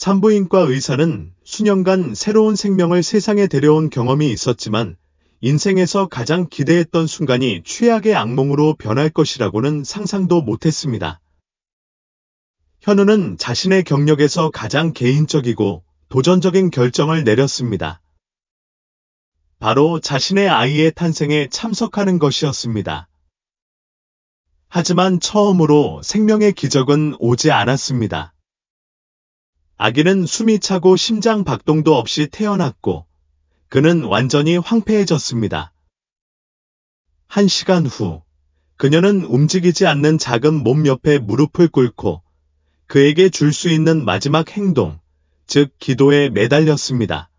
산부인과 의사는 수년간 새로운 생명을 세상에 데려온 경험이 있었지만 인생에서 가장 기대했던 순간이 최악의 악몽으로 변할 것이라고는 상상도 못했습니다. 현우는 자신의 경력에서 가장 개인적이고 도전적인 결정을 내렸습니다. 바로 자신의 아이의 탄생에 참석하는 것이었습니다. 하지만 처음으로 생명의 기적은 오지 않았습니다. 아기는 숨이 차고 심장 박동도 없이 태어났고 그는 완전히 황폐해졌습니다. 1시간 후, 그녀는 움직이지 않는 작은 몸 옆에 무릎을 꿇고 그에게 줄 수 있는 마지막 행동, 즉 기도에 매달렸습니다.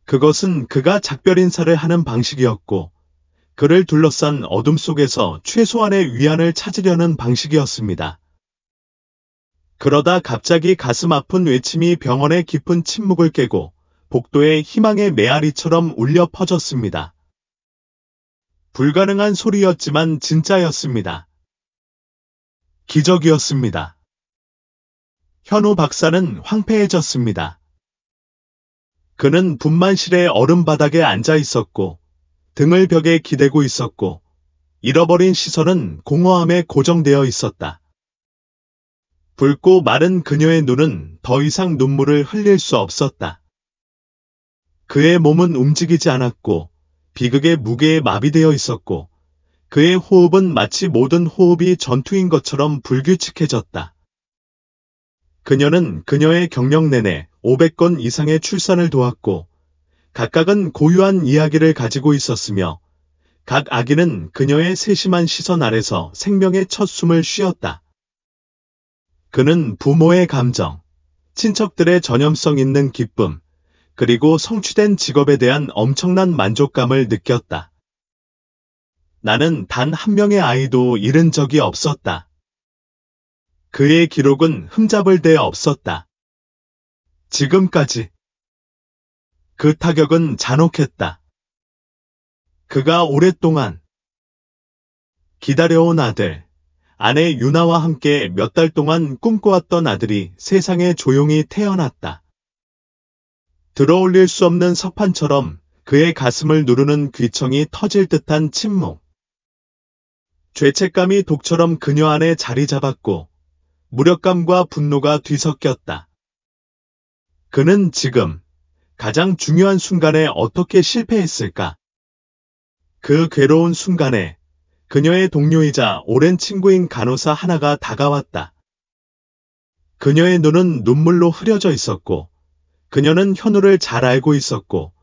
그것은 그가 작별 인사를 하는 방식이었고 그를 둘러싼 어둠 속에서 최소한의 위안을 찾으려는 방식이었습니다. 그러다 갑자기 가슴 아픈 외침이 병원의 깊은 침묵을 깨고 복도에 희망의 메아리처럼 울려 퍼졌습니다. 불가능한 소리였지만 진짜였습니다. 기적이었습니다. 현우 박사는 황폐해졌습니다. 그는 분만실의 얼음바닥에 앉아 있었고 등을 벽에 기대고 있었고 잃어버린 시선은 공허함에 고정되어 있었다. 붉고 마른 그녀의 눈은 더 이상 눈물을 흘릴 수 없었다. 그의 몸은 움직이지 않았고 비극의 무게에 마비되어 있었고 그의 호흡은 마치 모든 호흡이 전투인 것처럼 불규칙해졌다. 그녀는 그녀의 경력 내내 500건 이상의 출산을 도왔고 각각은 고유한 이야기를 가지고 있었으며 각 아기는 그녀의 세심한 시선 아래서 생명의 첫 숨을 쉬었다. 그는 부모의 감정, 친척들의 전염성 있는 기쁨, 그리고 성취된 직업에 대한 엄청난 만족감을 느꼈다. 나는 단 한 명의 아이도 잃은 적이 없었다. 그의 기록은 흠잡을 데 없었다. 지금까지. 그 타격은 잔혹했다. 그가 오랫동안 기다려온 아들, 아내 유나와 함께 몇 달 동안 꿈꿔왔던 아들이 세상에 조용히 태어났다. 들어올릴 수 없는 석판처럼 그의 가슴을 누르는 귀청이 터질 듯한 침묵. 죄책감이 독처럼 그녀 안에 자리 잡았고 무력감과 분노가 뒤섞였다. 그는 지금 가장 중요한 순간에 어떻게 실패했을까? 그 괴로운 순간에 그녀의 동료이자 오랜 친구인 간호사 하나가 다가왔다. 그녀의 눈은 눈물로 흐려져 있었고 그녀는 현우를 잘 알고 있었고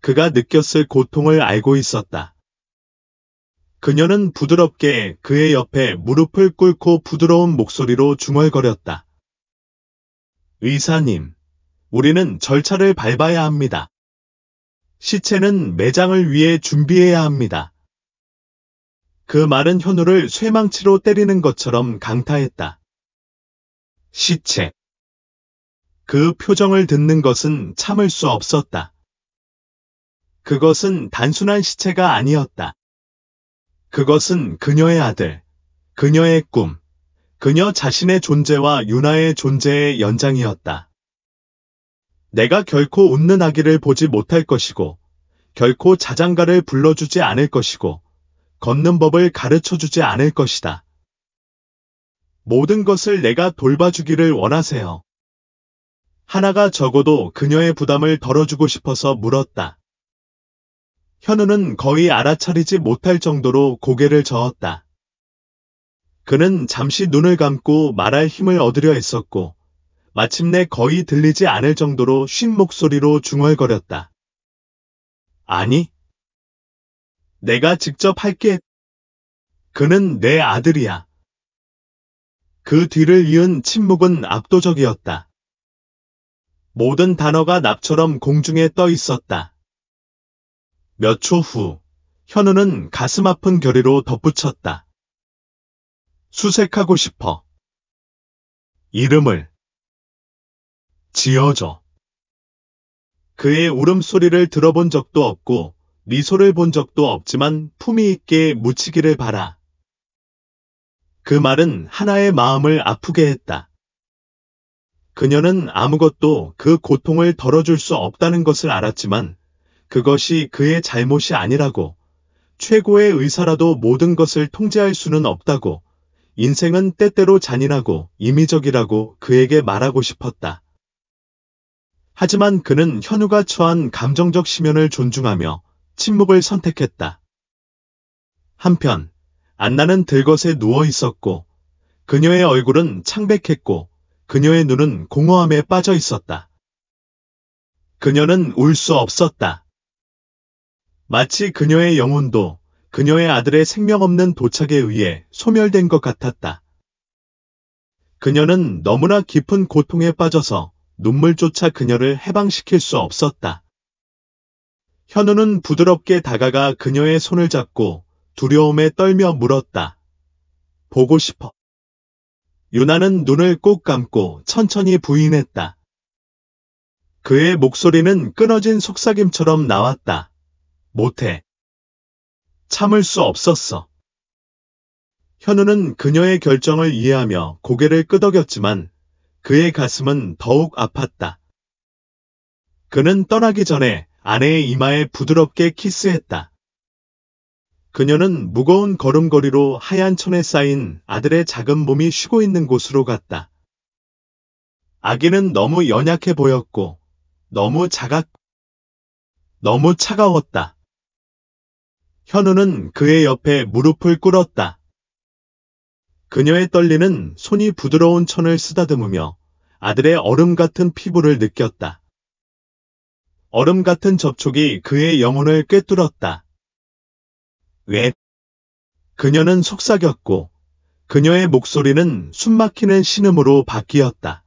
그가 느꼈을 고통을 알고 있었다. 그녀는 부드럽게 그의 옆에 무릎을 꿇고 부드러운 목소리로 중얼거렸다. 의사님, 우리는 절차를 밟아야 합니다. 시체는 매장을 위해 준비해야 합니다. 그 말은 현우를 쇠망치로 때리는 것처럼 강타했다. 시체. 그 표정을 듣는 것은 참을 수 없었다. 그것은 단순한 시체가 아니었다. 그것은 그녀의 아들, 그녀의 꿈, 그녀 자신의 존재와 유나의 존재의 연장이었다. 내가 결코 웃는 아기를 보지 못할 것이고, 결코 자장가를 불러주지 않을 것이고, 걷는 법을 가르쳐주지 않을 것이다. 모든 것을 내가 돌봐주기를 원하세요. 하나가 적어도 그녀의 부담을 덜어주고 싶어서 물었다. 현우는 거의 알아차리지 못할 정도로 고개를 저었다. 그는 잠시 눈을 감고 말할 힘을 얻으려 했었고, 마침내 거의 들리지 않을 정도로 쉰 목소리로 중얼거렸다. 아니, 내가 직접 할게. 그는 내 아들이야. 그 뒤를 이은 침묵은 압도적이었다. 모든 단어가 납처럼 공중에 떠 있었다. 몇 초 후, 현우는 가슴 아픈 결의로 덧붙였다. 수색하고 싶어. 이름을 지어줘. 그의 울음소리를 들어본 적도 없고 미소를 본 적도 없지만 품위 있게 묻히기를 바라. 그 말은 하나의 마음을 아프게 했다. 그녀는 아무것도 그 고통을 덜어줄 수 없다는 것을 알았지만 그것이 그의 잘못이 아니라고, 최고의 의사라도 모든 것을 통제할 수는 없다고, 인생은 때때로 잔인하고 임의적이라고 그에게 말하고 싶었다. 하지만 그는 현우가 처한 감정적 심연을 존중하며 침묵을 선택했다. 한편 안나는 들것에 누워 있었고 그녀의 얼굴은 창백했고 그녀의 눈은 공허함에 빠져 있었다. 그녀는 울 수 없었다. 마치 그녀의 영혼도 그녀의 아들의 생명 없는 도착에 의해 소멸된 것 같았다. 그녀는 너무나 깊은 고통에 빠져서 눈물조차 그녀를 해방시킬 수 없었다. 현우는 부드럽게 다가가 그녀의 손을 잡고 두려움에 떨며 물었다. 보고 싶어. 유나는 눈을 꼭 감고 천천히 부인했다. 그의 목소리는 끊어진 속삭임처럼 나왔다. 못해. 참을 수 없었어. 현우는 그녀의 결정을 이해하며 고개를 끄덕였지만 그의 가슴은 더욱 아팠다. 그는 떠나기 전에 아내의 이마에 부드럽게 키스했다. 그녀는 무거운 걸음걸이로 하얀 천에 쌓인 아들의 작은 몸이 쉬고 있는 곳으로 갔다. 아기는 너무 연약해 보였고 너무 너무 차가웠다. 현우는 그의 옆에 무릎을 꿇었다. 그녀의 떨리는 손이 부드러운 천을 쓰다듬으며 아들의 얼음 같은 피부를 느꼈다. 얼음 같은 접촉이 그의 영혼을 꿰뚫었다. 왜? 그녀는 속삭였고 그녀의 목소리는 숨막히는 신음으로 바뀌었다.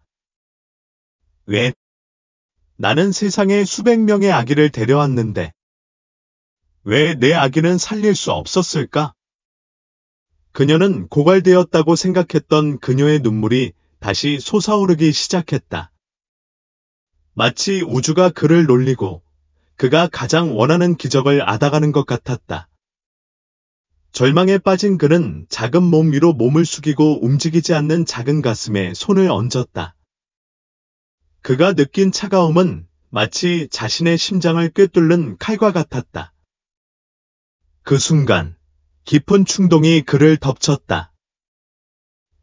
왜? 나는 세상에 수백 명의 아기를 데려왔는데 왜 내 아기는 살릴 수 없었을까? 그녀는 고갈되었다고 생각했던 그녀의 눈물이 다시 솟아오르기 시작했다. 마치 우주가 그를 놀리고 그가 가장 원하는 기적을 앗아가는 것 같았다. 절망에 빠진 그는 작은 몸 위로 몸을 숙이고 움직이지 않는 작은 가슴에 손을 얹었다. 그가 느낀 차가움은 마치 자신의 심장을 꿰뚫는 칼과 같았다. 그 순간 깊은 충동이 그를 덮쳤다.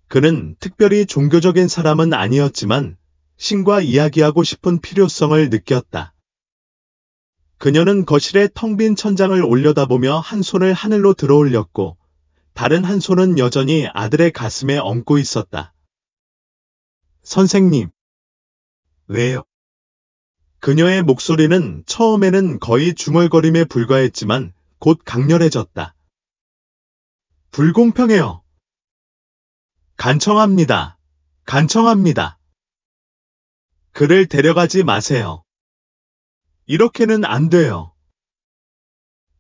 그는 특별히 종교적인 사람은 아니었지만 신과 이야기하고 싶은 필요성을 느꼈다. 그녀는 거실에 텅 빈 천장을 올려다보며 한 손을 하늘로 들어올렸고 다른 한 손은 여전히 아들의 가슴에 얹고 있었다. 선생님. 왜요? 그녀의 목소리는 처음에는 거의 중얼거림에 불과했지만 곧 강렬해졌다. 불공평해요. 간청합니다. 간청합니다. 그를 데려가지 마세요. 이렇게는 안 돼요.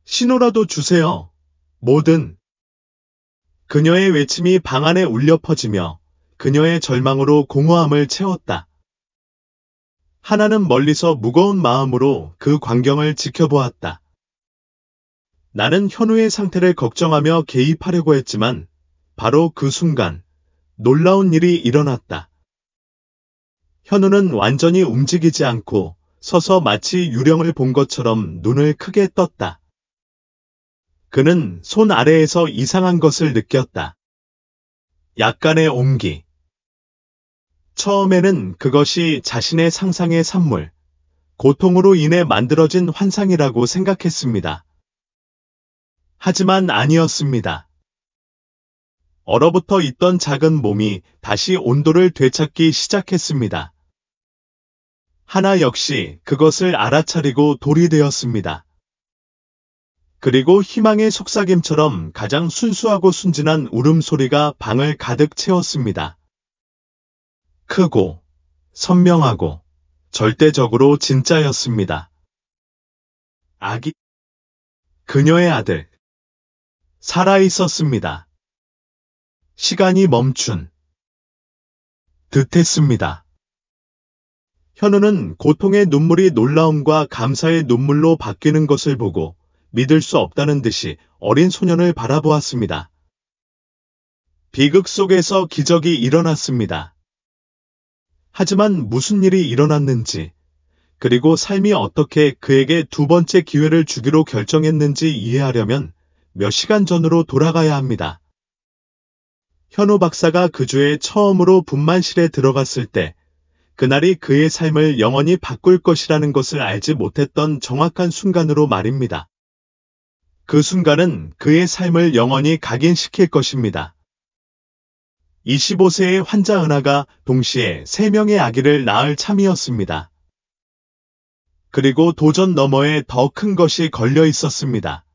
신호라도 주세요. 뭐든. 그녀의 외침이 방 안에 울려 퍼지며 그녀의 절망으로 공허함을 채웠다. 하나는 멀리서 무거운 마음으로 그 광경을 지켜보았다. 나는 현우의 상태를 걱정하며 개입하려고 했지만 바로 그 순간 놀라운 일이 일어났다. 현우는 완전히 움직이지 않고 서서 마치 유령을 본 것처럼 눈을 크게 떴다. 그는 손 아래에서 이상한 것을 느꼈다. 약간의 온기. 처음에는 그것이 자신의 상상의 산물, 고통으로 인해 만들어진 환상이라고 생각했습니다. 하지만 아니었습니다. 얼어붙어 있던 작은 몸이 다시 온도를 되찾기 시작했습니다. 하나 역시 그것을 알아차리고 돌이 되었습니다. 그리고 희망의 속삭임처럼 가장 순수하고 순진한 울음소리가 방을 가득 채웠습니다. 크고 선명하고 절대적으로 진짜였습니다. 아기, 그녀의 아들, 살아있었습니다. 시간이 멈춘 듯 했습니다. 현우는 고통의 눈물이 놀라움과 감사의 눈물로 바뀌는 것을 보고 믿을 수 없다는 듯이 어린 소년을 바라보았습니다. 비극 속에서 기적이 일어났습니다. 하지만 무슨 일이 일어났는지, 그리고 삶이 어떻게 그에게 두 번째 기회를 주기로 결정했는지 이해하려면 몇 시간 전으로 돌아가야 합니다. 현우 박사가 그 주에 처음으로 분만실에 들어갔을 때, 그날이 그의 삶을 영원히 바꿀 것이라는 것을 알지 못했던 정확한 순간으로 말입니다. 그 순간은 그의 삶을 영원히 각인시킬 것입니다. 25세의 환자 은하가 동시에 3명의 아기를 낳을 참이었습니다. 그리고 도전 너머에 더 큰 것이 걸려 있었습니다.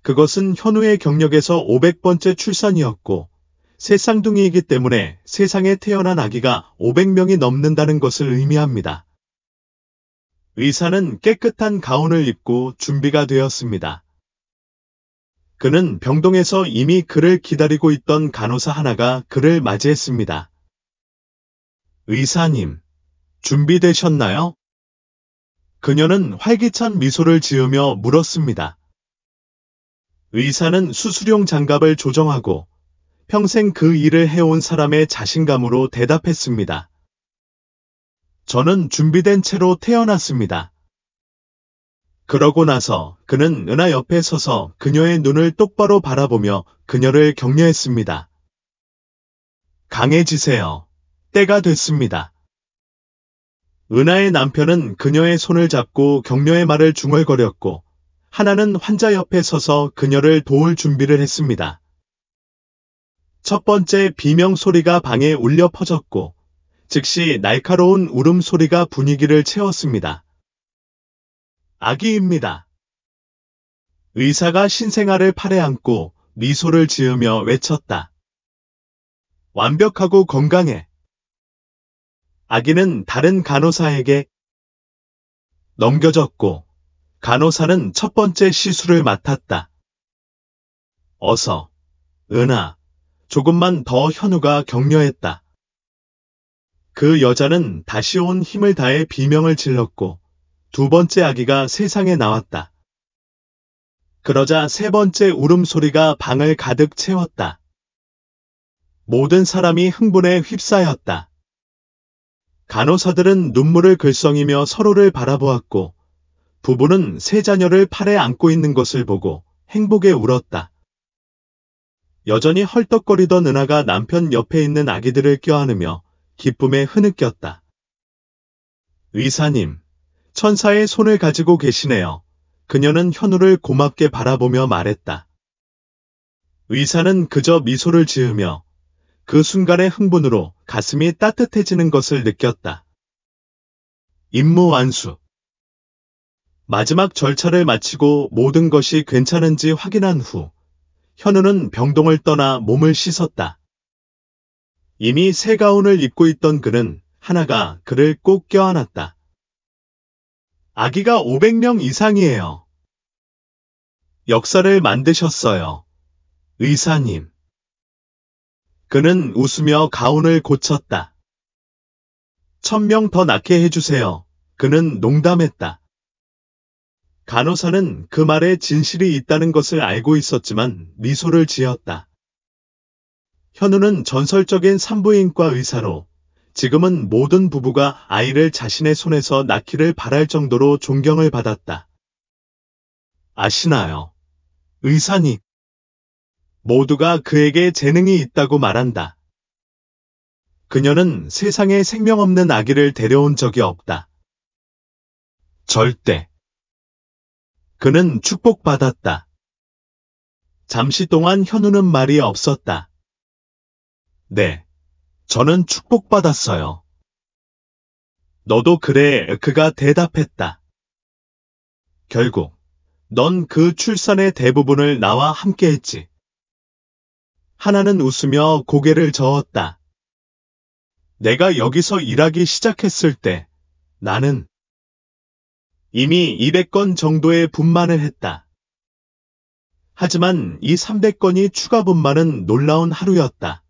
그것은 현우의 경력에서 500번째 출산이었고, 새 쌍둥이이기 때문에 세상에 태어난 아기가 500명이 넘는다는 것을 의미합니다. 의사는 깨끗한 가운을 입고 준비가 되었습니다. 그는 병동에서 이미 그를 기다리고 있던 간호사 하나가 그를 맞이했습니다. 의사님, 준비되셨나요? 그녀는 활기찬 미소를 지으며 물었습니다. 의사는 수술용 장갑을 조정하고 평생 그 일을 해온 사람의 자신감으로 대답했습니다. 저는 준비된 채로 태어났습니다. 그러고 나서 그는 은하 옆에 서서 그녀의 눈을 똑바로 바라보며 그녀를 격려했습니다. 강해지세요. 때가 됐습니다. 은하의 남편은 그녀의 손을 잡고 격려의 말을 중얼거렸고, 하나는 환자 옆에 서서 그녀를 도울 준비를 했습니다. 첫 번째 비명 소리가 방에 울려 퍼졌고, 즉시 날카로운 울음소리가 분위기를 채웠습니다. 아기입니다. 의사가 신생아를 팔에 안고 미소를 지으며 외쳤다. 완벽하고 건강해. 아기는 다른 간호사에게 넘겨졌고, 간호사는 첫 번째 시술을 맡았다. 어서, 은하, 조금만 더 현우가 격려했다. 그 여자는 다시 온 힘을 다해 비명을 질렀고, 두 번째 아기가 세상에 나왔다. 그러자 세 번째 울음소리가 방을 가득 채웠다. 모든 사람이 흥분에 휩싸였다. 간호사들은 눈물을 글썽이며 서로를 바라보았고, 부부는 세 자녀를 팔에 안고 있는 것을 보고 행복에 울었다. 여전히 헐떡거리던 은하가 남편 옆에 있는 아기들을 껴안으며 기쁨에 흐느꼈다. 의사님, 천사의 손을 가지고 계시네요. 그녀는 현우를 고맙게 바라보며 말했다. 의사는 그저 미소를 지으며 그 순간의 흥분으로 가슴이 따뜻해지는 것을 느꼈다. 임무 완수. 마지막 절차를 마치고 모든 것이 괜찮은지 확인한 후 현우는 병동을 떠나 몸을 씻었다. 이미 새 가운을 입고 있던 그는 하나가 그를 꼭 껴안았다. 아기가 500명 이상이에요. 역사를 만드셨어요. 의사님. 그는 웃으며 가운을 고쳤다. 1000명 더 낳게 해주세요. 그는 농담했다. 간호사는 그 말에 진실이 있다는 것을 알고 있었지만 미소를 지었다. 현우는 전설적인 산부인과 의사로 지금은 모든 부부가 아이를 자신의 손에서 낳기를 바랄 정도로 존경을 받았다. 아시나요? 의사님. 모두가 그에게 재능이 있다고 말한다. 그녀는 세상에 생명 없는 아기를 데려온 적이 없다. 절대. 그는 축복받았다. 잠시 동안 현우는 말이 없었다. 네, 저는 축복받았어요. 너도 그래, 그가 대답했다. 결국, 넌 그 출산의 대부분을 나와 함께했지. 하나는 웃으며 고개를 저었다. 내가 여기서 일하기 시작했을 때, 나는 이미 200건 정도의 분만을 했다. 하지만 이 300건이 추가 분만은 놀라운 하루였다.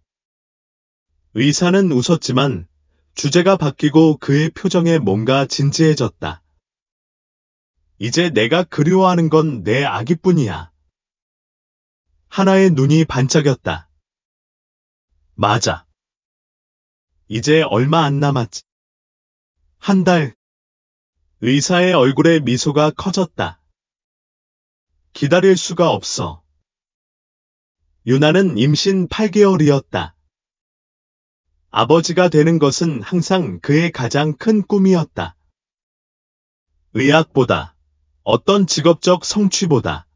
의사는 웃었지만 주제가 바뀌고 그의 표정에 뭔가 진지해졌다. 이제 내가 그리워하는 건 내 아기뿐이야. 하나의 눈이 반짝였다. 맞아. 이제 얼마 안 남았지. 한 달. 의사의 얼굴에 미소가 커졌다. 기다릴 수가 없어. 유나는 임신 8개월이었다. 아버지가 되는 것은 항상 그의 가장 큰 꿈이었다. 의학보다, 어떤 직업적 성취보다.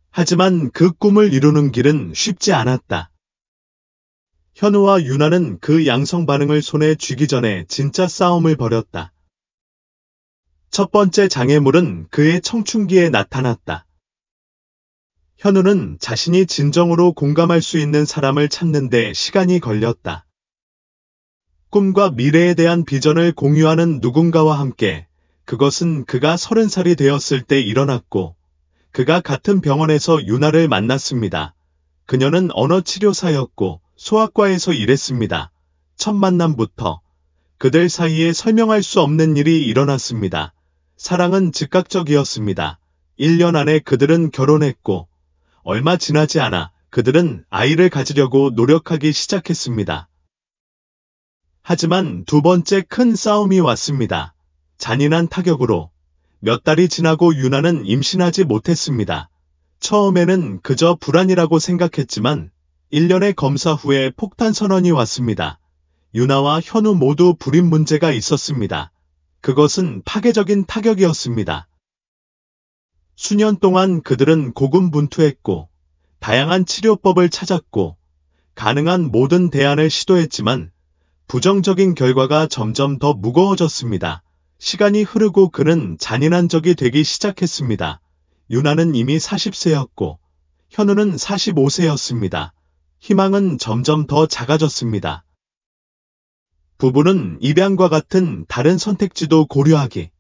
하지만 그 꿈을 이루는 길은 쉽지 않았다. 현우와 유나는 그 양성 반응을 손에 쥐기 전에 진짜 싸움을 벌였다. 첫 번째 장애물은 그의 청춘기에 나타났다. 현우는 자신이 진정으로 공감할 수 있는 사람을 찾는 데 시간이 걸렸다. 꿈과 미래에 대한 비전을 공유하는 누군가와 함께, 그것은 그가 30살이 되었을 때 일어났고, 그가 같은 병원에서 유나를 만났습니다. 그녀는 언어치료사였고 소아과에서 일했습니다. 첫 만남부터 그들 사이에 설명할 수 없는 일이 일어났습니다. 사랑은 즉각적이었습니다. 1년 안에 그들은 결혼했고 얼마 지나지 않아 그들은 아이를 가지려고 노력하기 시작했습니다. 하지만 두 번째 큰 싸움이 왔습니다. 잔인한 타격으로. 몇 달이 지나고 유나는 임신하지 못했습니다. 처음에는 그저 불안이라고 생각했지만 1년의 검사 후에 폭탄 선언이 왔습니다. 유나와 현우 모두 불임 문제가 있었습니다. 그것은 파괴적인 타격이었습니다. 수년 동안 그들은 고군분투했고 다양한 치료법을 찾았고 가능한 모든 대안을 시도했지만 부정적인 결과가 점점 더 무거워졌습니다. 시간이 흐르고 그는 잔인한 적이 되기 시작했습니다. 유나는 이미 40세였고 현우는 45세였습니다. 희망은 점점 더 작아졌습니다. 부부는 입양과 같은 다른 선택지도 고려하기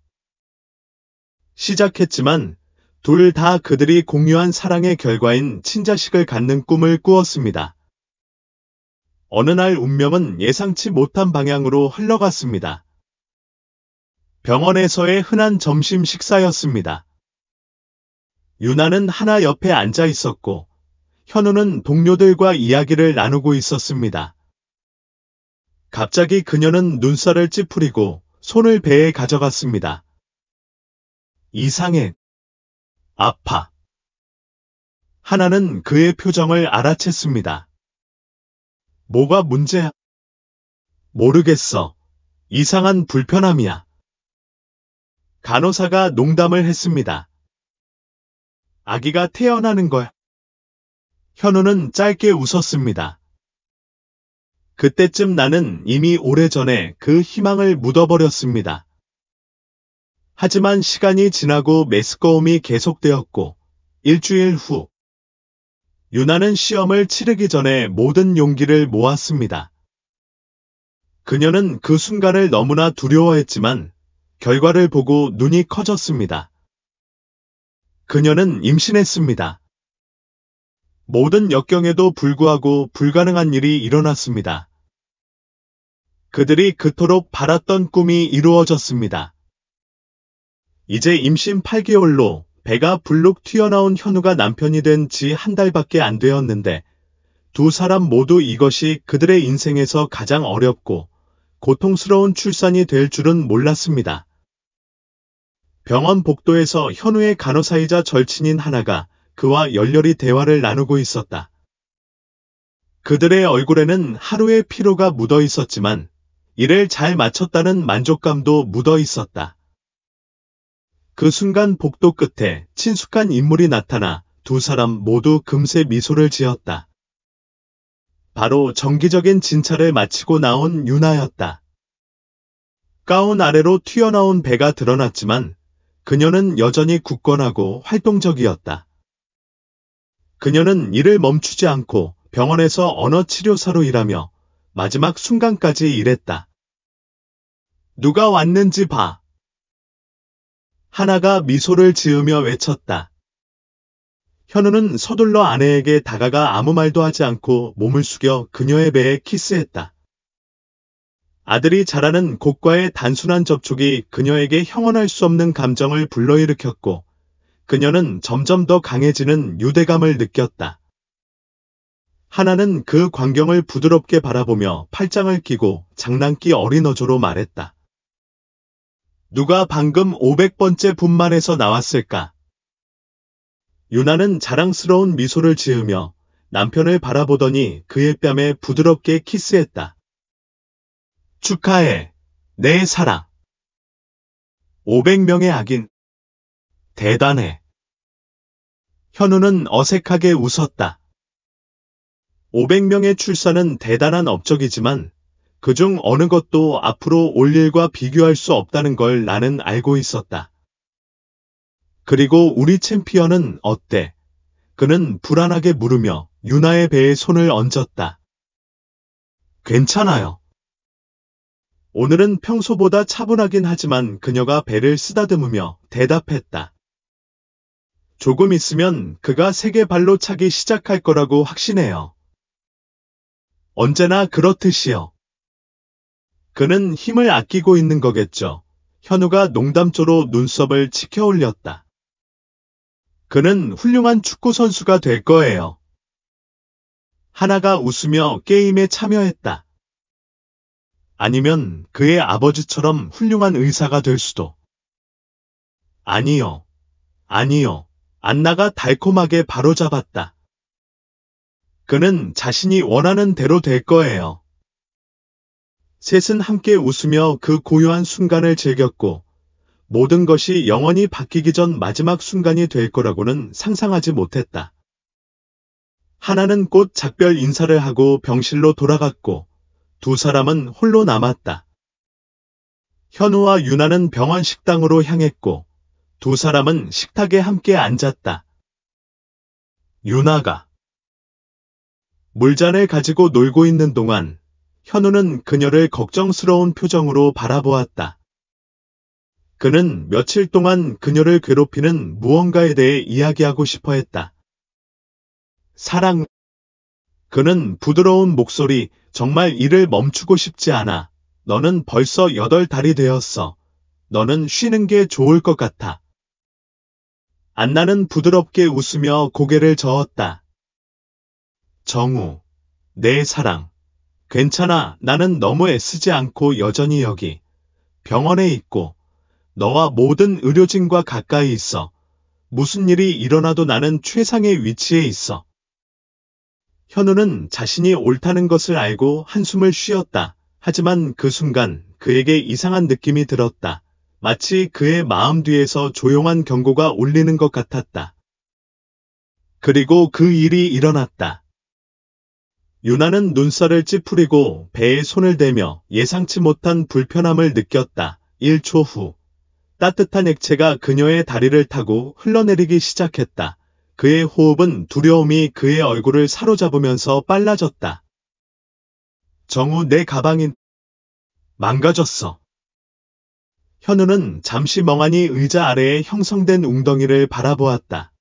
시작했지만 둘 다 그들이 공유한 사랑의 결과인 친자식을 갖는 꿈을 꾸었습니다. 어느 날 운명은 예상치 못한 방향으로 흘러갔습니다. 병원에서의 흔한 점심 식사였습니다. 유나는 하나 옆에 앉아 있었고 현우는 동료들과 이야기를 나누고 있었습니다. 갑자기 그녀는 눈살을 찌푸리고 손을 배에 가져갔습니다. 이상해. 아파. 하나는 그의 표정을 알아챘습니다. 뭐가 문제야? 모르겠어. 이상한 불편함이야. 간호사가 농담을 했습니다. 아기가 태어나는 거야. 현우는 짧게 웃었습니다. 그때쯤 나는 이미 오래전에 그 희망을 묻어버렸습니다. 하지만 시간이 지나고 메스꺼움이 계속되었고 일주일 후 유나는 시험을 치르기 전에 모든 용기를 모았습니다. 그녀는 그 순간을 너무나 두려워했지만 결과를 보고 눈이 커졌습니다. 그녀는 임신했습니다. 모든 역경에도 불구하고 불가능한 일이 일어났습니다. 그들이 그토록 바랐던 꿈이 이루어졌습니다. 이제 임신 8개월로 배가 불룩 튀어나온 현우가 남편이 된 지 한 달밖에 안 되었는데 두 사람 모두 이것이 그들의 인생에서 가장 어렵고 고통스러운 출산이 될 줄은 몰랐습니다. 병원 복도에서 현우의 간호사이자 절친인 하나가 그와 열렬히 대화를 나누고 있었다. 그들의 얼굴에는 하루의 피로가 묻어 있었지만 일을 잘 마쳤다는 만족감도 묻어 있었다. 그 순간 복도 끝에 친숙한 인물이 나타나 두 사람 모두 금세 미소를 지었다. 바로 정기적인 진찰을 마치고 나온 유나였다. 가운 아래로 튀어나온 배가 드러났지만 그녀는 여전히 굳건하고 활동적이었다. 그녀는 일을 멈추지 않고 병원에서 언어치료사로 일하며 마지막 순간까지 일했다. 누가 왔는지 봐. 하나가 미소를 지으며 외쳤다. 현우는 서둘러 아내에게 다가가 아무 말도 하지 않고 몸을 숙여 그녀의 배에 키스했다. 아들이 자라는 곳과의 단순한 접촉이 그녀에게 형언할 수 없는 감정을 불러일으켰고 그녀는 점점 더 강해지는 유대감을 느꼈다. 하나는 그 광경을 부드럽게 바라보며 팔짱을 끼고 장난기 어린 어조로 말했다. 누가 방금 500번째 분만해서 나왔을까? 유나는 자랑스러운 미소를 지으며 남편을 바라보더니 그의 뺨에 부드럽게 키스했다. 축하해, 내 사랑. 500명의 악인. 대단해. 현우는 어색하게 웃었다. 500명의 출산은 대단한 업적이지만 그중 어느 것도 앞으로 올 일과 비교할 수 없다는 걸 나는 알고 있었다. 그리고 우리 챔피언은 어때? 그는 불안하게 물으며 유나의 배에 손을 얹었다. 괜찮아요. 오늘은 평소보다 차분하긴 하지만 그녀가 배를 쓰다듬으며 대답했다. 조금 있으면 그가 세게 발로 차기 시작할 거라고 확신해요. 언제나 그렇듯이요. 그는 힘을 아끼고 있는 거겠죠. 현우가 농담조로 눈썹을 치켜 올렸다. 그는 훌륭한 축구 선수가 될 거예요. 하나가 웃으며 게임에 참여했다. 아니면 그의 아버지처럼 훌륭한 의사가 될 수도. 아니요. 아니요. 안나가 달콤하게 바로잡았다. 그는 자신이 원하는 대로 될 거예요. 셋은 함께 웃으며 그 고요한 순간을 즐겼고 모든 것이 영원히 바뀌기 전 마지막 순간이 될 거라고는 상상하지 못했다. 하나는 곧 작별 인사를 하고 병실로 돌아갔고 두 사람은 홀로 남았다. 현우와 유나는 병원 식당으로 향했고 두 사람은 식탁에 함께 앉았다. 유나가 물잔을 가지고 놀고 있는 동안 현우는 그녀를 걱정스러운 표정으로 바라보았다. 그는 며칠 동안 그녀를 괴롭히는 무언가에 대해 이야기하고 싶어 했다. 사랑. 그는 부드러운 목소리, 정말 일을 멈추고 싶지 않아. 너는 벌써 8달이 되었어. 너는 쉬는 게 좋을 것 같아. 안나는 부드럽게 웃으며 고개를 저었다. 정우, 내 사랑. 괜찮아. 나는 너무 애쓰지 않고 여전히 여기 병원에 있고 너와 모든 의료진과 가까이 있어. 무슨 일이 일어나도 나는 최상의 위치에 있어. 현우는 자신이 옳다는 것을 알고 한숨을 쉬었다. 하지만 그 순간 그에게 이상한 느낌이 들었다. 마치 그의 마음 뒤에서 조용한 경고가 울리는 것 같았다. 그리고 그 일이 일어났다. 유나는 눈살을 찌푸리고 배에 손을 대며 예상치 못한 불편함을 느꼈다. 1초 후 따뜻한 액체가 그녀의 다리를 타고 흘러내리기 시작했다. 그의 호흡은 두려움이 그의 얼굴을 사로잡으면서 빨라졌다. 정우, 내 가방이 망가졌어. 현우는 잠시 멍하니 의자 아래에 형성된 웅덩이를 바라보았다.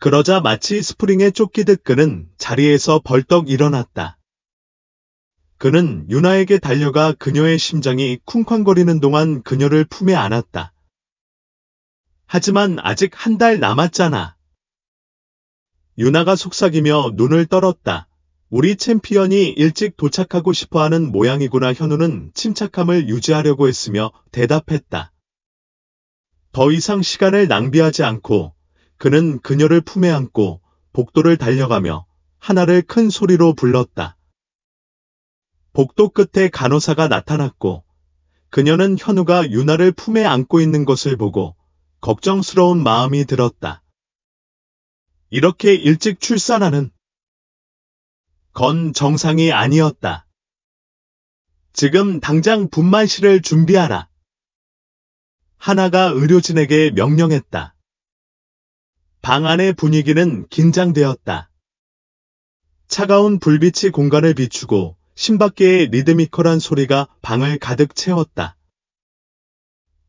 그러자 마치 스프링에 쫓기듯 그는 자리에서 벌떡 일어났다. 그는 유나에게 달려가 그녀의 심장이 쿵쾅거리는 동안 그녀를 품에 안았다. 하지만 아직 1달 남았잖아. 유나가 속삭이며 눈을 떨었다. 우리 챔피언이 일찍 도착하고 싶어하는 모양이구나. 현우는 침착함을 유지하려고 했으며 대답했다. 더 이상 시간을 낭비하지 않고 그는 그녀를 품에 안고 복도를 달려가며 하나를 큰 소리로 불렀다. 복도 끝에 간호사가 나타났고 그녀는 현우가 유나를 품에 안고 있는 것을 보고 걱정스러운 마음이 들었다. 이렇게 일찍 출산하는 건 정상이 아니었다. 지금 당장 분만실을 준비하라. 하나가 의료진에게 명령했다. 방 안의 분위기는 긴장되었다. 차가운 불빛이 공간을 비추고 신밖의 리드미컬한 소리가 방을 가득 채웠다.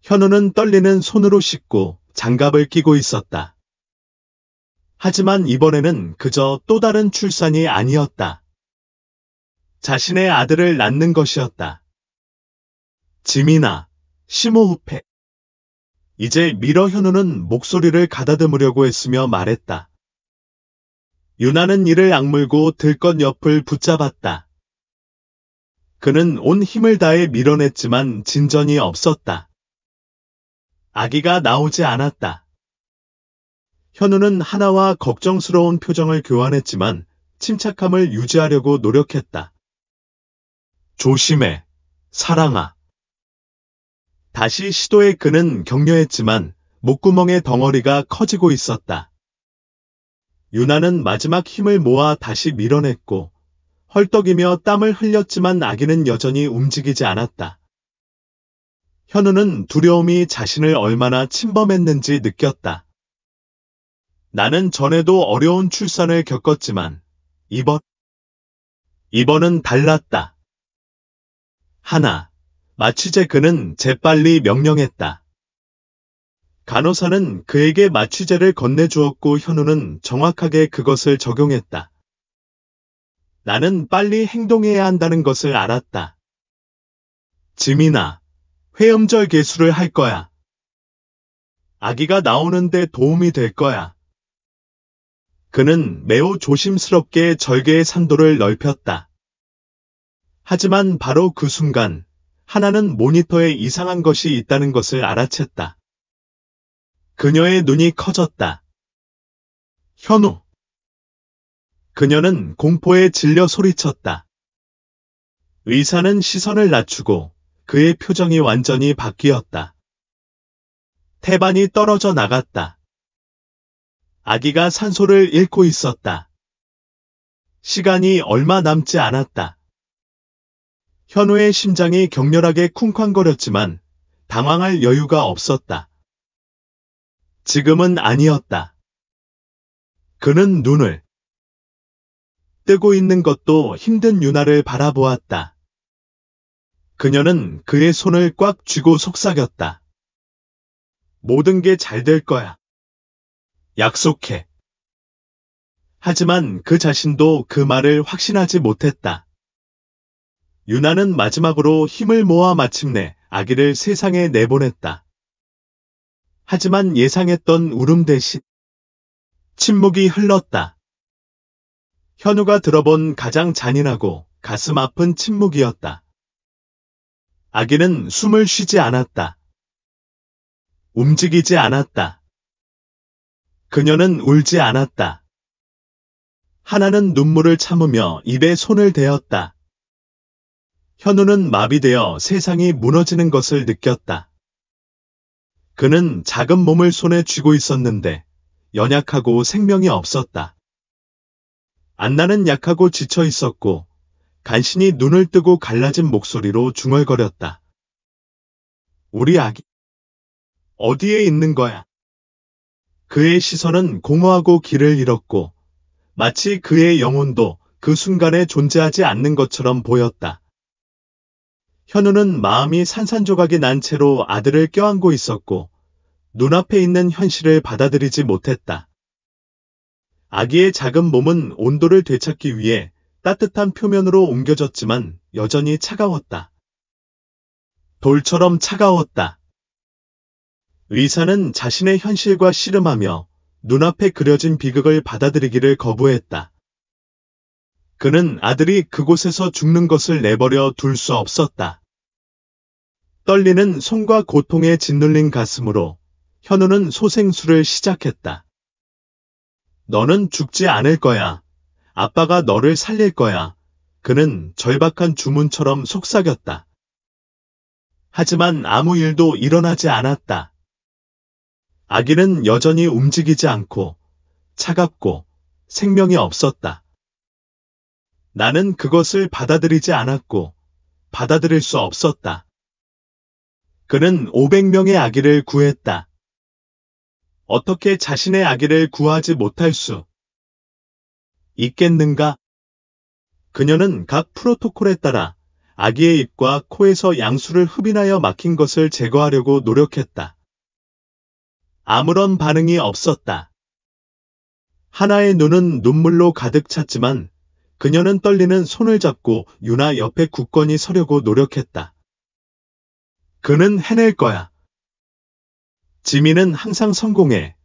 현우는 떨리는 손으로 씻고 장갑을 끼고 있었다. 하지만 이번에는 그저 또 다른 출산이 아니었다. 자신의 아들을 낳는 것이었다. 지민아, 심호흡해. 이제 밀어. 현우는 목소리를 가다듬으려고 했으며 말했다. 유나는 이를 악물고 들것 옆을 붙잡았다. 그는 온 힘을 다해 밀어냈지만 진전이 없었다. 아기가 나오지 않았다. 현우는 하나와 걱정스러운 표정을 교환했지만 침착함을 유지하려고 노력했다. 조심해, 사랑아. 다시 시도해. 그는 격려했지만 목구멍의 덩어리가 커지고 있었다. 유나는 마지막 힘을 모아 다시 밀어냈고 헐떡이며 땀을 흘렸지만 아기는 여전히 움직이지 않았다. 현우는 두려움이 자신을 얼마나 침범했는지 느꼈다. 나는 전에도 어려운 출산을 겪었지만 이번은 달랐다. 하나, 마취제. 그는 재빨리 명령했다. 간호사는 그에게 마취제를 건네주었고 현우는 정확하게 그것을 적용했다. 나는 빨리 행동해야 한다는 것을 알았다. 지민아, 회음절 개수를 할 거야. 아기가 나오는데 도움이 될 거야. 그는 매우 조심스럽게 절개의 산도를 넓혔다. 하지만 바로 그 순간 하나는 모니터에 이상한 것이 있다는 것을 알아챘다. 그녀의 눈이 커졌다. 현우. 그녀는 공포에 질려 소리쳤다. 의사는 시선을 낮추고 그의 표정이 완전히 바뀌었다. 태반이 떨어져 나갔다. 아기가 산소를 잃고 있었다. 시간이 얼마 남지 않았다. 현우의 심장이 격렬하게 쿵쾅거렸지만 당황할 여유가 없었다. 지금은 아니었다. 그는 눈을 뜨고 있는 것도 힘든 유나를 바라보았다. 그녀는 그의 손을 꽉 쥐고 속삭였다. 모든 게 잘 될 거야. 약속해. 하지만 그 자신도 그 말을 확신하지 못했다. 유나는 마지막으로 힘을 모아 마침내 아기를 세상에 내보냈다. 하지만 예상했던 울음 대신 침묵이 흘렀다. 현우가 들어본 가장 잔인하고 가슴 아픈 침묵이었다. 아기는 숨을 쉬지 않았다. 움직이지 않았다. 그녀는 울지 않았다. 하나는 눈물을 참으며 입에 손을 대었다. 현우는 마비되어 세상이 무너지는 것을 느꼈다. 그는 작은 몸을 손에 쥐고 있었는데 연약하고 생명이 없었다. 안나는 약하고 지쳐 있었고 간신히 눈을 뜨고 갈라진 목소리로 중얼거렸다. 우리 아기 어디에 있는 거야? 그의 시선은 공허하고 길을 잃었고 마치 그의 영혼도 그 순간에 존재하지 않는 것처럼 보였다. 현우는 마음이 산산조각이 난 채로 아들을 껴안고 있었고 눈앞에 있는 현실을 받아들이지 못했다. 아기의 작은 몸은 온도를 되찾기 위해 따뜻한 표면으로 옮겨졌지만 여전히 차가웠다. 돌처럼 차가웠다. 의사는 자신의 현실과 씨름하며 눈앞에 그려진 비극을 받아들이기를 거부했다. 그는 아들이 그곳에서 죽는 것을 내버려 둘 수 없었다. 떨리는 손과 고통에 짓눌린 가슴으로 현우는 소생술을 시작했다. 너는 죽지 않을 거야. 아빠가 너를 살릴 거야. 그는 절박한 주문처럼 속삭였다. 하지만 아무 일도 일어나지 않았다. 아기는 여전히 움직이지 않고 차갑고 생명이 없었다. 나는 그것을 받아들이지 않았고 받아들일 수 없었다. 그는 500명의 아기를 구했다. 어떻게 자신의 아기를 구하지 못할 수 있겠는가? 그녀는 각 프로토콜에 따라 아기의 입과 코에서 양수를 흡인하여 막힌 것을 제거하려고 노력했다. 아무런 반응이 없었다. 하나의 눈은 눈물로 가득 찼지만 그녀는 떨리는 손을 잡고 유나 옆에 굳건히 서려고 노력했다. 그는 해낼 거야. 지민은 항상 성공해.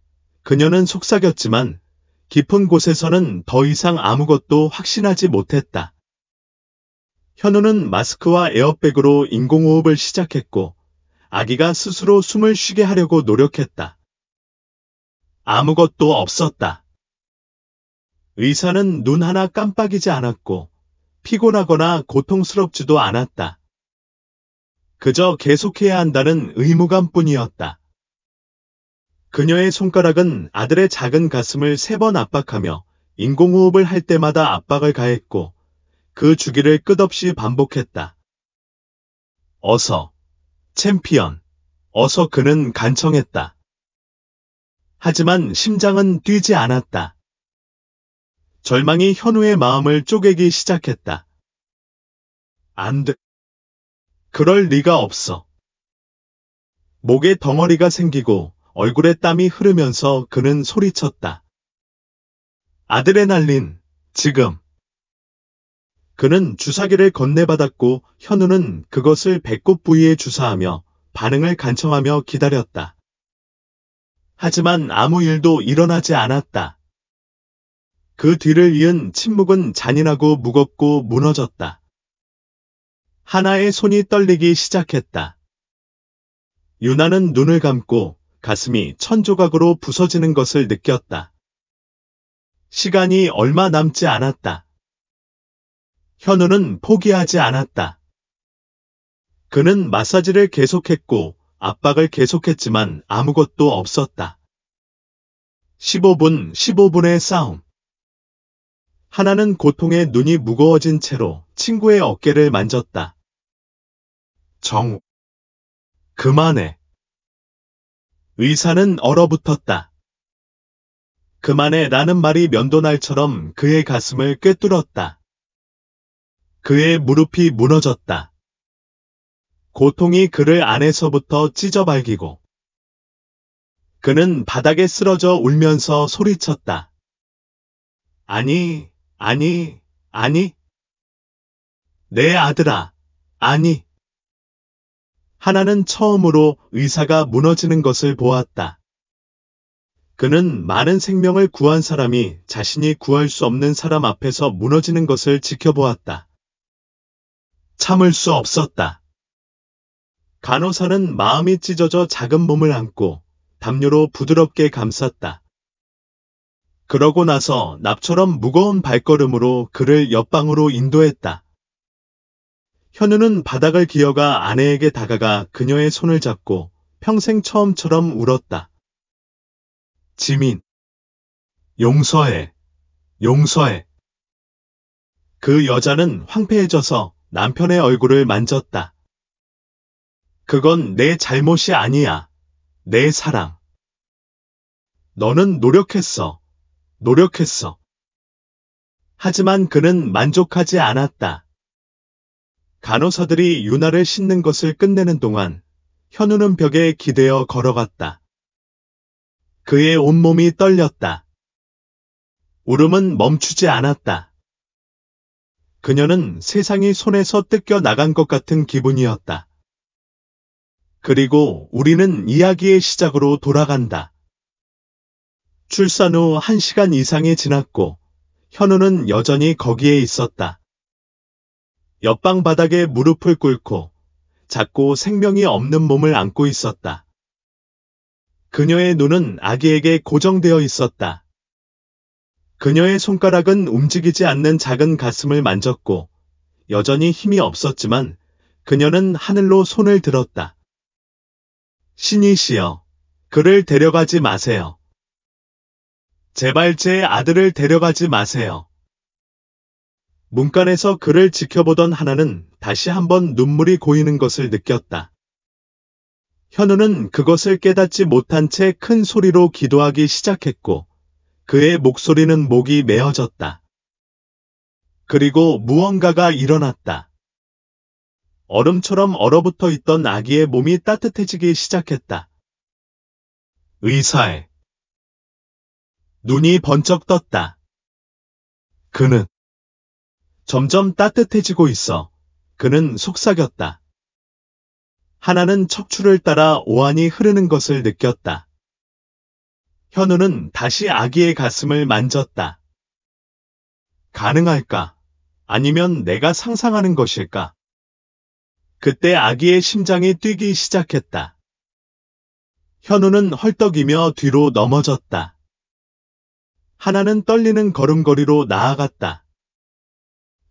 그녀는 속삭였지만 깊은 곳에서는 더 이상 아무것도 확신하지 못했다. 현우는 마스크와 에어백으로 인공호흡을 시작했고 아기가 스스로 숨을 쉬게 하려고 노력했다. 아무것도 없었다. 의사는 눈 하나 깜빡이지 않았고 피곤하거나 고통스럽지도 않았다. 그저 계속해야 한다는 의무감뿐이었다. 그녀의 손가락은 아들의 작은 가슴을 3번 압박하며 인공호흡을 할 때마다 압박을 가했고 그 주기를 끝없이 반복했다. 어서, 챔피언, 어서 그는 간청했다. 하지만 심장은 뛰지 않았다. 절망이 현우의 마음을 쪼개기 시작했다. 안 돼. 그럴 리가 없어. 목에 덩어리가 생기고 얼굴에 땀이 흐르면서 그는 소리쳤다. 아드레날린, 지금. 그는 주사기를 건네받았고 현우는 그것을 배꼽 부위에 주사하며 반응을 간청하며 기다렸다. 하지만 아무 일도 일어나지 않았다. 그 뒤를 이은 침묵은 잔인하고 무겁고 무너졌다. 하나의 손이 떨리기 시작했다. 유나는 눈을 감고 가슴이 천조각으로 부서지는 것을 느꼈다. 시간이 얼마 남지 않았다. 현우는 포기하지 않았다. 그는 마사지를 계속했고 압박을 계속했지만 아무것도 없었다. 15분의 싸움. 하나는 고통에 눈이 무거워진 채로 친구의 어깨를 만졌다. 정우. 그만해. 의사는 얼어붙었다. 그만해 라는 말이 면도날처럼 그의 가슴을 꿰뚫었다. 그의 무릎이 무너졌다. 고통이 그를 안에서부터 찢어발기고 그는 바닥에 쓰러져 울면서 소리쳤다. 아니, 아니, 아니. 내 아들아, 아니. 하나는 처음으로 의사가 무너지는 것을 보았다. 그는 많은 생명을 구한 사람이 자신이 구할 수 없는 사람 앞에서 무너지는 것을 지켜보았다. 참을 수 없었다. 간호사는 마음이 찢어져 작은 몸을 안고 담요로 부드럽게 감쌌다. 그러고 나서 납처럼 무거운 발걸음으로 그를 옆방으로 인도했다. 현우는 바닥을 기어가 아내에게 다가가 그녀의 손을 잡고 평생 처음처럼 울었다. 지민, 용서해, 용서해. 그 여자는 황폐해져서 남편의 얼굴을 만졌다. 그건 내 잘못이 아니야. 내 사랑. 너는 노력했어. 노력했어. 하지만 그는 만족하지 않았다. 간호사들이 유나를 씻는 것을 끝내는 동안 현우는 벽에 기대어 걸어갔다. 그의 온몸이 떨렸다. 울음은 멈추지 않았다. 그녀는 세상이 손에서 뜯겨 나간 것 같은 기분이었다. 그리고 우리는 이야기의 시작으로 돌아간다. 출산 후 1시간 이상이 지났고 현우는 여전히 거기에 있었다. 옆방 바닥에 무릎을 꿇고 작고 생명이 없는 몸을 안고 있었다. 그녀의 눈은 아기에게 고정되어 있었다. 그녀의 손가락은 움직이지 않는 작은 가슴을 만졌고 여전히 힘이 없었지만 그녀는 하늘로 손을 들었다. 신이시여, 그를 데려가지 마세요. 제발 제 아들을 데려가지 마세요. 문간에서 그를 지켜보던 하나는 다시 한번 눈물이 고이는 것을 느꼈다. 현우는 그것을 깨닫지 못한 채 큰 소리로 기도하기 시작했고 그의 목소리는 목이 메어졌다. 그리고 무언가가 일어났다. 얼음처럼 얼어붙어 있던 아기의 몸이 따뜻해지기 시작했다. 의사의 눈이 번쩍 떴다. 그는 점점 따뜻해지고 있어. 그는 속삭였다. 하나는 척추를 따라 오한이 흐르는 것을 느꼈다. 현우는 다시 아기의 가슴을 만졌다. 가능할까? 아니면 내가 상상하는 것일까? 그때 아기의 심장이 뛰기 시작했다. 현우는 헐떡이며 뒤로 넘어졌다. 하나는 떨리는 걸음걸이로 나아갔다.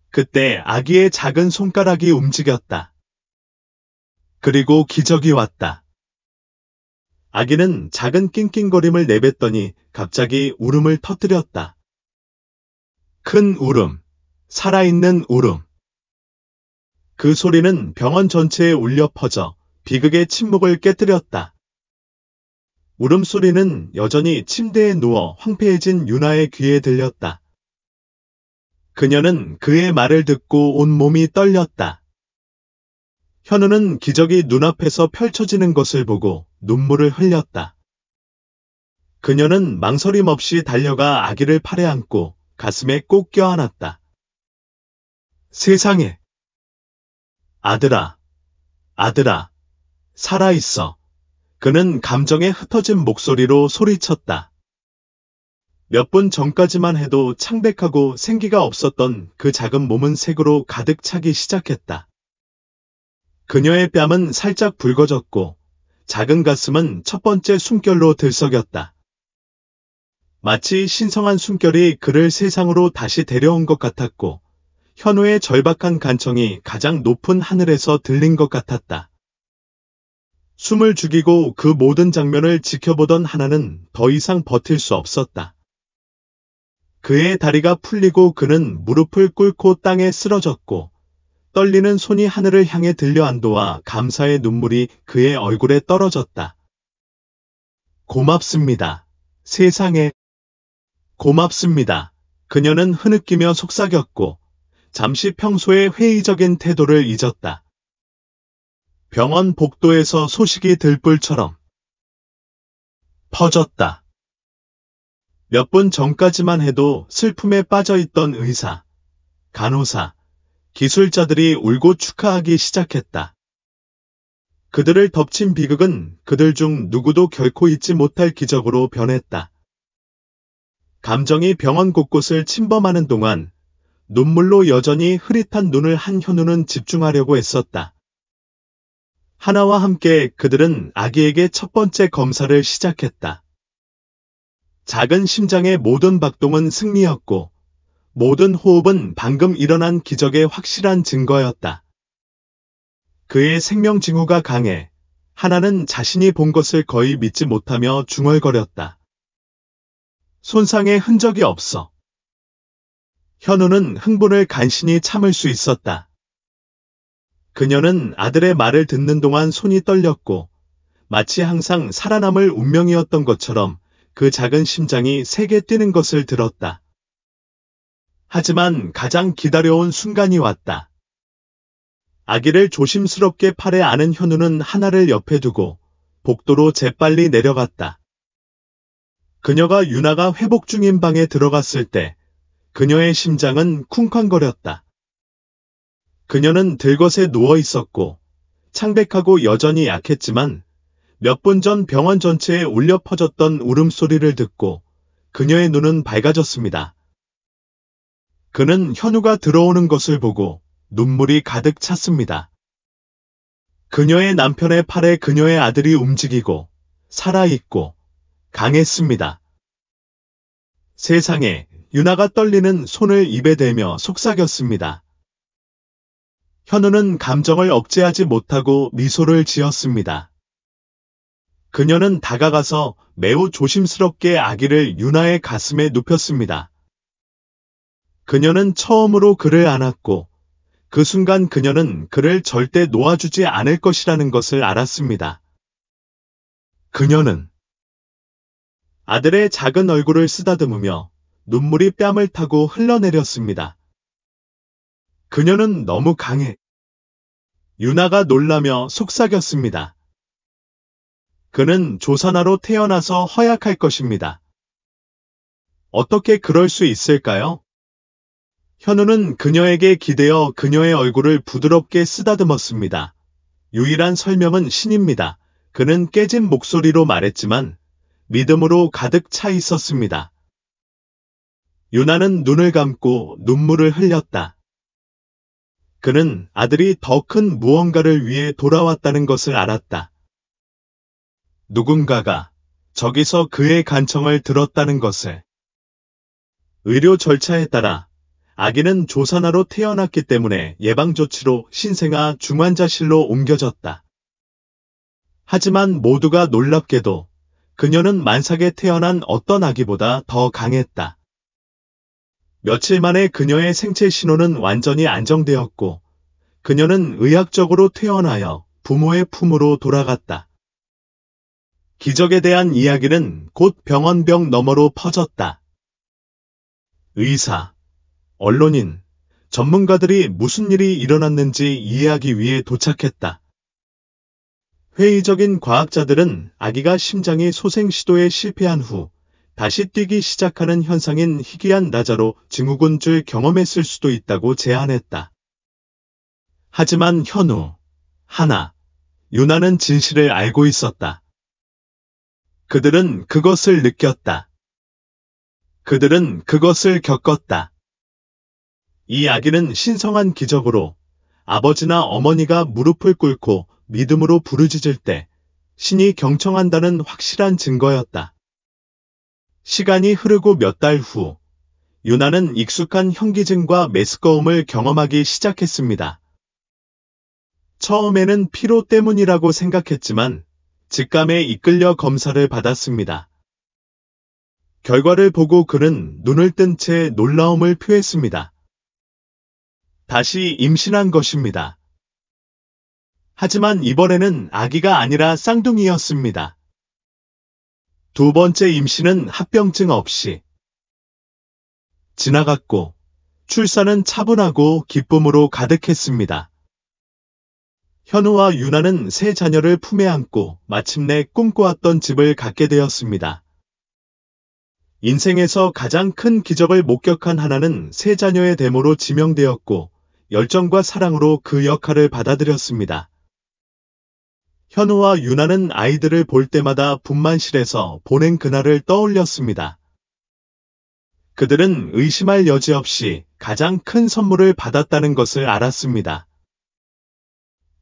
그때 아기의 작은 손가락이 움직였다. 그리고 기적이 왔다. 아기는 작은 낑낑거림을 내뱉더니 갑자기 울음을 터뜨렸다. 큰 울음, 살아있는 울음. 그 소리는 병원 전체에 울려 퍼져 비극의 침묵을 깨뜨렸다. 울음소리는 여전히 침대에 누워 황폐해진 유나의 귀에 들렸다. 그녀는 그의 말을 듣고 온몸이 떨렸다. 현우는 기적이 눈앞에서 펼쳐지는 것을 보고 눈물을 흘렸다. 그녀는 망설임 없이 달려가 아기를 팔에 안고 가슴에 꼭 껴안았다. 세상에! 아들아, 아들아, 살아있어. 그는 감정에 흩어진 목소리로 소리쳤다. 몇 분 전까지만 해도 창백하고 생기가 없었던 그 작은 몸은 색으로 가득 차기 시작했다. 그녀의 뺨은 살짝 붉어졌고 작은 가슴은 첫 번째 숨결로 들썩였다. 마치 신성한 숨결이 그를 세상으로 다시 데려온 것 같았고 현우의 절박한 간청이 가장 높은 하늘에서 들린 것 같았다. 숨을 죽이고 그 모든 장면을 지켜보던 하나는 더 이상 버틸 수 없었다. 그의 다리가 풀리고 그는 무릎을 꿇고 땅에 쓰러졌고 떨리는 손이 하늘을 향해 들려 안도와 감사의 눈물이 그의 얼굴에 떨어졌다. 고맙습니다. 세상에. 고맙습니다. 그녀는 흐느끼며 속삭였고 잠시 평소의 회의적인 태도를 잊었다. 병원 복도에서 소식이 들불처럼 퍼졌다. 몇 분 전까지만 해도 슬픔에 빠져있던 의사, 간호사, 기술자들이 울고 축하하기 시작했다. 그들을 덮친 비극은 그들 중 누구도 결코 잊지 못할 기적으로 변했다. 감정이 병원 곳곳을 침범하는 동안 눈물로 여전히 흐릿한 눈을 한 현우는 집중하려고 애썼다. 하나와 함께 그들은 아기에게 첫 번째 검사를 시작했다. 작은 심장의 모든 박동은 승리였고 모든 호흡은 방금 일어난 기적의 확실한 증거였다. 그의 생명 징후가 강해 하나는 자신이 본 것을 거의 믿지 못하며 중얼거렸다. 손상의 흔적이 없어. 현우는 흥분을 간신히 참을 수 있었다. 그녀는 아들의 말을 듣는 동안 손이 떨렸고 마치 항상 살아남을 운명이었던 것처럼 그 작은 심장이 세게 뛰는 것을 들었다. 하지만 가장 기다려온 순간이 왔다. 아기를 조심스럽게 팔에 안은 현우는 하나를 옆에 두고 복도로 재빨리 내려갔다. 그녀가 유나가 회복 중인 방에 들어갔을 때 그녀의 심장은 쿵쾅거렸다. 그녀는 들것에 누워 있었고 창백하고 여전히 약했지만 몇 분 전 병원 전체에 울려 퍼졌던 울음소리를 듣고 그녀의 눈은 밝아졌습니다. 그는 현우가 들어오는 것을 보고 눈물이 가득 찼습니다. 그녀의 남편의 팔에 그녀의 아들이 움직이고 살아있고 강했습니다. 세상에, 유나가 떨리는 손을 입에 대며 속삭였습니다. 현우는 감정을 억제하지 못하고 미소를 지었습니다. 그녀는 다가가서 매우 조심스럽게 아기를 유나의 가슴에 눕혔습니다. 그녀는 처음으로 그를 안았고 그 순간 그녀는 그를 절대 놓아주지 않을 것이라는 것을 알았습니다. 그녀는 아들의 작은 얼굴을 쓰다듬으며 눈물이 뺨을 타고 흘러내렸습니다. 그녀는 너무 강해. 유나가 놀라며 속삭였습니다. 그는 조산아로 태어나서 허약할 것입니다. 어떻게 그럴 수 있을까요? 현우는 그녀에게 기대어 그녀의 얼굴을 부드럽게 쓰다듬었습니다. 유일한 설명은 신입니다. 그는 깨진 목소리로 말했지만 믿음으로 가득 차 있었습니다. 유나는 눈을 감고 눈물을 흘렸다. 그는 아들이 더 큰 무언가를 위해 돌아왔다는 것을 알았다. 누군가가 저기서 그의 간청을 들었다는 것을. 의료 절차에 따라 아기는 조산아로 태어났기 때문에 예방조치로 신생아 중환자실로 옮겨졌다. 하지만 모두가 놀랍게도 그녀는 만삭에 태어난 어떤 아기보다 더 강했다. 며칠 만에 그녀의 생체 신호는 완전히 안정되었고 그녀는 의학적으로 퇴원하여 부모의 품으로 돌아갔다. 기적에 대한 이야기는 곧 병원벽 너머로 퍼졌다. 의사, 언론인, 전문가들이 무슨 일이 일어났는지 이해하기 위해 도착했다. 회의적인 과학자들은 아기가 심장이 소생 시도에 실패한 후 다시 뛰기 시작하는 현상인 희귀한 나자로 증후군줄 경험했을 수도 있다고 제안했다. 하지만 현우, 하나, 유나는 진실을 알고 있었다. 그들은 그것을 느꼈다. 그들은 그것을 겪었다. 이 아기는 신성한 기적으로 아버지나 어머니가 무릎을 꿇고 믿음으로 부르짖을 때 신이 경청한다는 확실한 증거였다. 시간이 흐르고 몇 달 후, 유나는 익숙한 현기증과 메스꺼움을 경험하기 시작했습니다. 처음에는 피로 때문이라고 생각했지만 직감에 이끌려 검사를 받았습니다. 결과를 보고 그는 눈을 뜬 채 놀라움을 표했습니다. 다시 임신한 것입니다. 하지만 이번에는 아기가 아니라 쌍둥이였습니다. 두 번째 임신은 합병증 없이 지나갔고 출산은 차분하고 기쁨으로 가득했습니다. 현우와 유나는 세 자녀를 품에 안고 마침내 꿈꿔왔던 집을 갖게 되었습니다. 인생에서 가장 큰 기적을 목격한 하나는 세 자녀의 대모로 지명되었고 열정과 사랑으로 그 역할을 받아들였습니다. 현우와 유나는 아이들을 볼 때마다 분만실에서 보낸 그날을 떠올렸습니다. 그들은 의심할 여지 없이 가장 큰 선물을 받았다는 것을 알았습니다.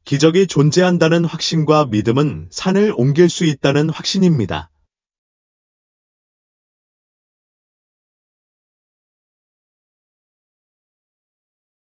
기적이 존재한다는 확신과 믿음은 산을 옮길 수 있다는 확신입니다.